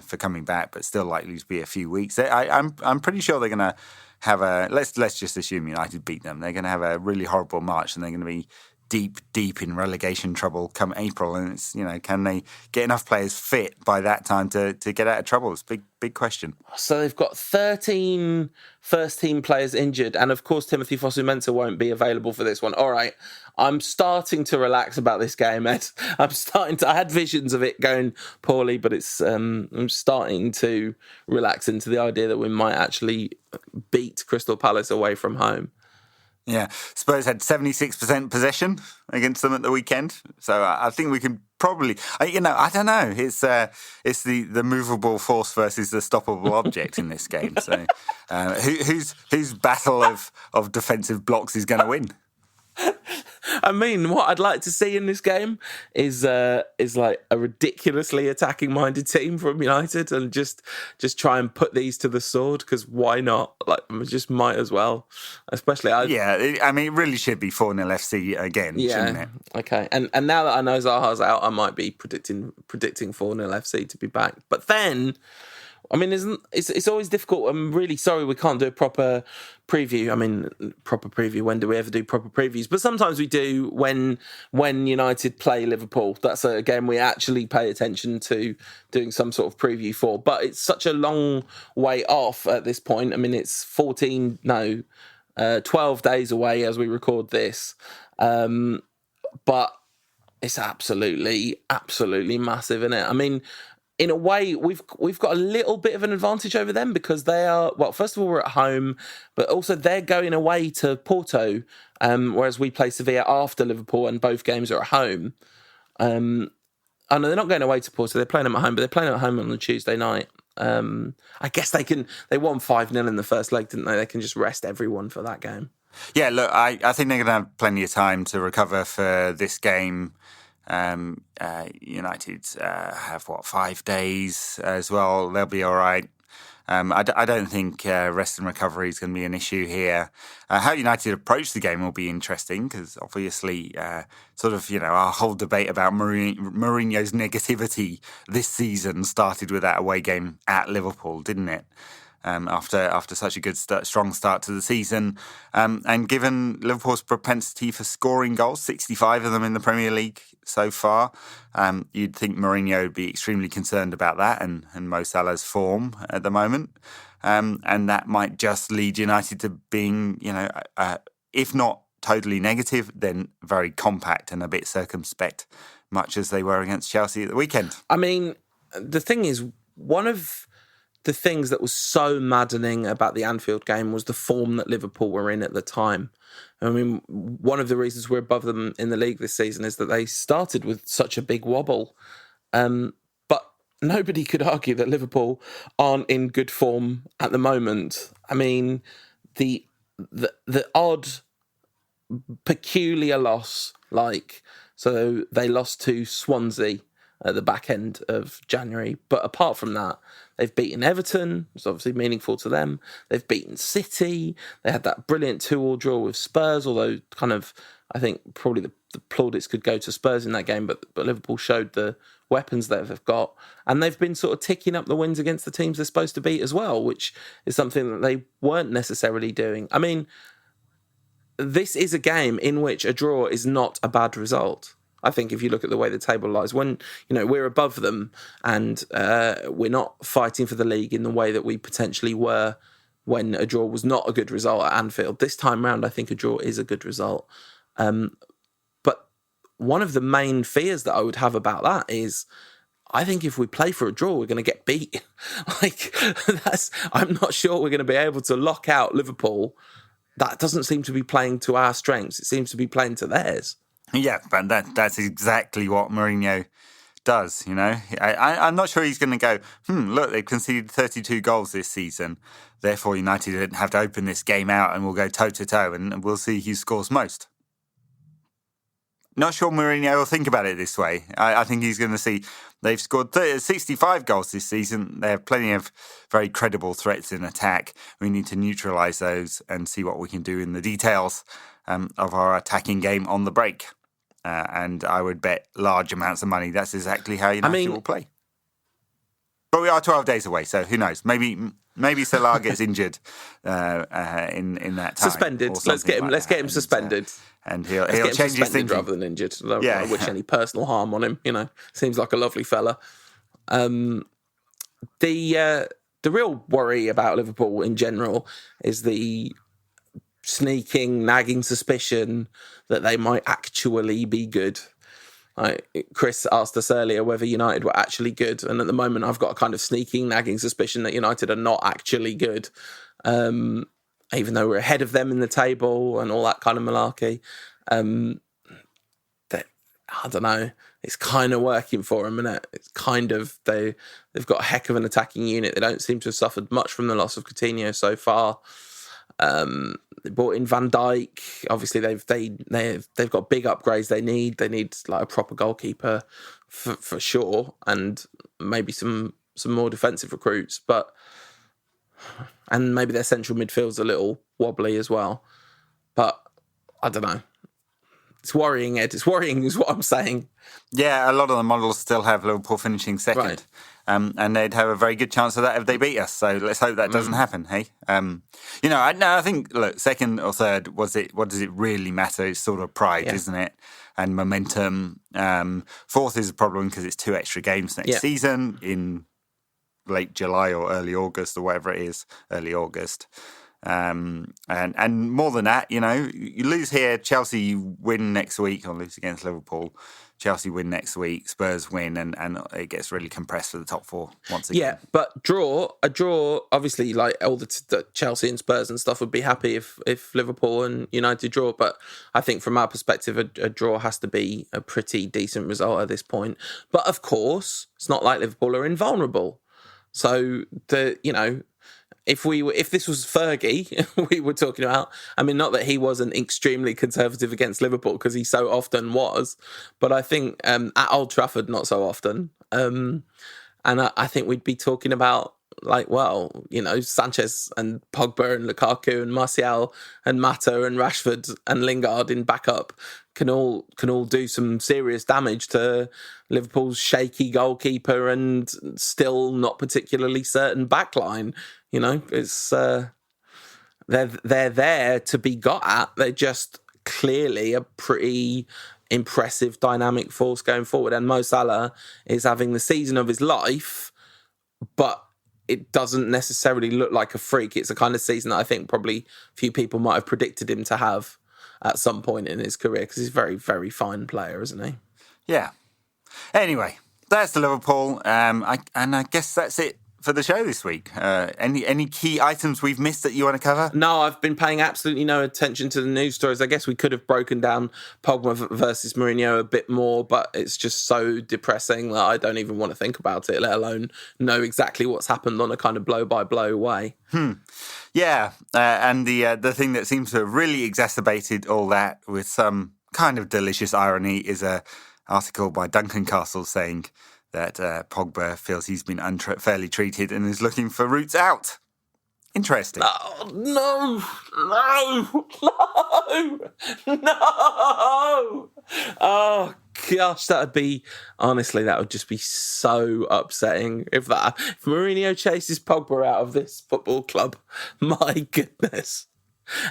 for coming back, but still likely to be a few weeks. I'm pretty sure they're going to have let's just assume United beat them. They're going to have a really horrible March, and they're going to be deep in relegation trouble come April. And it's can they get enough players fit by that time to get out of trouble? It's a big question. So
they've got 13 first team players injured, and of course Timothy Fosu-Mensah won't be available for this one. All right, I'm starting to relax about this game, Ed. I had visions of it going poorly, but it's I'm starting to relax into the idea that we might actually beat Crystal Palace away from home.
Yeah, Spurs had 76% possession against them at the weekend, so I think we can probably, I don't know. It's the movable force versus the stoppable object in this game. So, whose battle of defensive blocks is going to win?
I mean, what I'd like to see in this game is like a ridiculously attacking-minded team from United, and just try and put these to the sword, because why not? Like, just might as well. Especially, it really should be 4-0 FC again, shouldn't it? Okay, and now that I know Zaha's out, I might be predicting 4-0 FC to be back. But then, I mean, it's always difficult. I'm really sorry we can't do a proper preview. I mean, proper preview, when do we ever do proper previews? But sometimes we do when United play Liverpool. That's a game we actually pay attention to doing some sort of preview for. But it's such a long way off at this point. I mean, it's 12 days away as we record this. But it's absolutely massive, isn't it? I mean, in a way, we've got a little bit of an advantage over them, because they are, well, first of all, we're at home, but also they're going away to Porto, whereas we play Sevilla after Liverpool, and both games are at home. Oh no, they're not going away to Porto. They're playing them at home, but they're playing them at home on the Tuesday night. I guess they won 5-0 in the first leg, didn't they? They can just rest everyone for that game. Yeah, look, I think they're going to have plenty of time to recover for this game.
United have 5 days as well. They'll be all right. I don't think rest and recovery is going to be an issue here. How United approach the game will be interesting, because obviously our whole debate about Mourinho's negativity this season started with that away game at Liverpool, didn't it? After such a good strong start to the season. And given Liverpool's propensity for scoring goals, 65 of them in the Premier League so far, you'd think Mourinho would be extremely concerned about that, and Mo Salah's form at the moment. And that might just lead United to being, if not totally negative, then very compact and a bit circumspect, much as they were against Chelsea at the weekend.
I mean, the thing is, one of the things that was so maddening about the Anfield game was the form that Liverpool were in at the time. I mean, one of the reasons we're above them in the league this season is that they started with such a big wobble. But nobody could argue that Liverpool aren't in good form at the moment. I mean, the odd, peculiar loss, so they lost to Swansea at the back end of January. But apart from that, they've beaten Everton, which is obviously meaningful to them. They've beaten City. They had that brilliant 2-2 draw with Spurs, although kind of I think probably the plaudits could go to Spurs in that game, but Liverpool showed the weapons that they've got, and they've been sort of ticking up the wins against the teams they're supposed to beat as well, which is something that they weren't necessarily doing. I mean, this is a game in which a draw is not a bad result. I think if you look at the way the table lies, when we're above them and we're not fighting for the league in the way that we potentially were when a draw was not a good result at Anfield, this time round I think a draw is a good result. But one of the main fears that I would have about that is I think if we play for a draw, we're going to get beat. I'm not sure we're going to be able to lock out Liverpool. That doesn't seem to be playing to our strengths. It seems to be playing to theirs.
Yeah, but that's exactly what Mourinho does, I'm not sure he's going to go, look, they've conceded 32 goals this season. Therefore, United didn't have to open this game out and we'll go toe-to-toe and we'll see who scores most. Not sure Mourinho will think about it this way. I think he's going to see they've scored 65 goals this season. They have plenty of very credible threats in attack. We need to neutralise those and see what we can do in the details of our attacking game on the break. And I would bet large amounts of money that's exactly how United will play. But we are 12 days away, so who knows? Maybe Salah gets injured in that time.
Suspended. Let's get him suspended.
And he'll change his thinking
rather than injured. I don't wish any personal harm on him. Seems like a lovely fella. The real worry about Liverpool in general is the sneaking, nagging suspicion that they might actually be good. Chris asked us earlier whether United were actually good, and at the moment I've got a kind of sneaking, nagging suspicion that United are not actually good, even though we're ahead of them in the table and all that kind of malarkey. I don't know. It's kind of working for them, isn't it? It's kind of they've got a heck of an attacking unit. They don't seem to have suffered much from the loss of Coutinho so far. They brought in Van Dijk. Obviously, they've got big upgrades. They need like a proper goalkeeper for sure, and maybe some more defensive recruits. And maybe their central midfield's a little wobbly as well. But I don't know. It's worrying, Ed. It's worrying is what I'm saying. Yeah,
a lot of the models still have Liverpool finishing second. Right. And they'd have a very good chance of that if they beat us. So let's hope that doesn't happen, hey? I think, look, second or third, what does it really matter? It's sort of pride, isn't it? And momentum. Fourth is a problem because it's 2 extra games next season in late July or early August or whatever it is, early August. And more than that, you lose here, Chelsea win next week or lose against Liverpool. Chelsea win next week, Spurs win, and it gets really compressed for the top 4 once again. Yeah,
but a draw, obviously, like all the Chelsea and Spurs and stuff would be happy if Liverpool and United draw. But I think from our perspective, a draw has to be a pretty decent result at this point. But of course, it's not like Liverpool are invulnerable. So if this was Fergie, we were talking about, I mean, not that he wasn't extremely conservative against Liverpool because he so often was, but I think at Old Trafford, not so often. And I think we'd be talking about Sanchez and Pogba and Lukaku and Martial and Mata and Rashford and Lingard in backup can all do some serious damage to Liverpool's shaky goalkeeper and still not particularly certain backline. It's they're there to be got at. They're just clearly a pretty impressive dynamic force going forward. And Mo Salah is having the season of his life, but it doesn't necessarily look like a freak. It's a kind of season that I think probably few people might have predicted him to have at some point in his career because he's a very, very fine player, isn't he?
Yeah. Anyway, that's the Liverpool. I guess that's it for the show this week. Any key items we've missed that you want to cover?
No, I've been paying absolutely no attention to the news stories. I guess we could have broken down Pogba versus Mourinho a bit more, but it's just so depressing that I don't even want to think about it, let alone know exactly what's happened on a kind of blow-by-blow way.
Yeah, and the thing that seems to have really exacerbated all that with some kind of delicious irony is a article by Duncan Castle saying that Pogba feels he's been unfairly treated and is looking for routes out. Interesting.
Oh, no. Oh, gosh, that would just be so upsetting if Mourinho chases Pogba out of this football club. My goodness.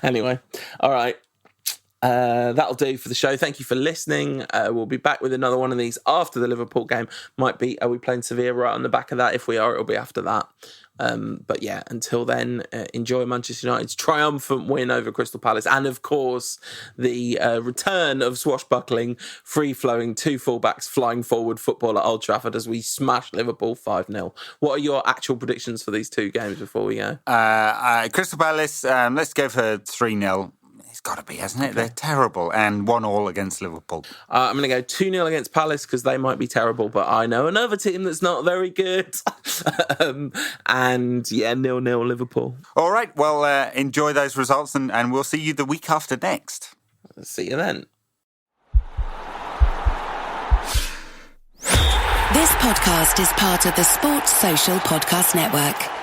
Anyway, all right. That'll do for the show. Thank you for listening. We'll be back with another one of these after the Liverpool game. Are we playing Seville right on the back of that? If we are, it'll be after that. But yeah, until then, enjoy Manchester United's triumphant win over Crystal Palace, and of course the return of swashbuckling, free-flowing, two fullbacks flying forward football at Old Trafford as we smash Liverpool 5-0. What are your actual predictions for these two games before we go?
Crystal Palace, let's go for 3-0. It's got to be, hasn't it? Okay. They're terrible. And 1-1 against Liverpool.
I'm going to go 2-0 against Palace because they might be terrible, but I know another team that's not very good. And yeah, 0-0 Liverpool.
All right. Well, enjoy those results and we'll see you the week after next.
See you then.
This podcast is part of the Sports Social Podcast Network.